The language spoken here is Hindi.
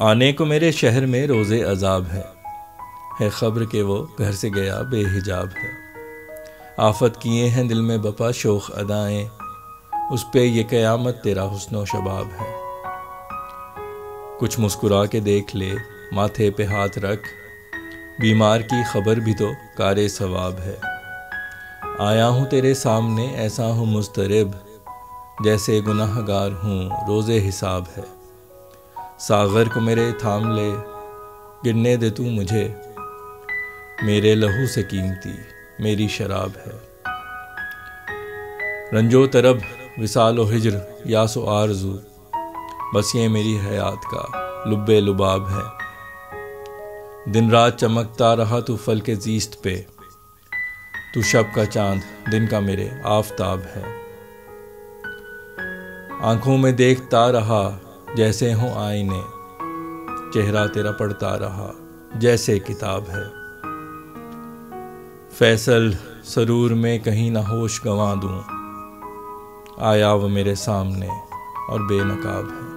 आने को मेरे शहर में रोज़े अजाब है खबर के वो घर से गया बेहिजाब है। आफत किए हैं दिल में बपा शोख अदाएं, उस पे ये क़यामत तेरा हुस्नो शबाब है। कुछ मुस्कुरा के देख ले, माथे पे हाथ रख, बीमार की खबर भी तो कारे सवाब है। आया हूँ तेरे सामने ऐसा हूँ मुस्तरिब, जैसे गुनाहगार हूँ रोज़े हिसाब है। सागर को मेरे थाम ले, गिरने दे तू मुझे, मेरे लहू से कीमती मेरी शराब है। रंजो तरब विसालो हिजर यासो आरजू, बस ये मेरी हयात का लुब्बे लुबाब है। दिन रात चमकता रहा तू फल के जीस्त पे, तू शब का चांद दिन का मेरे आफताब है। आंखों में देखता रहा जैसे हो आईने, चेहरा तेरा पढ़ता रहा जैसे किताब है। फैसल सरूर में कहीं ना होश गंवा दूं, आया वो मेरे सामने और बेनकाब है।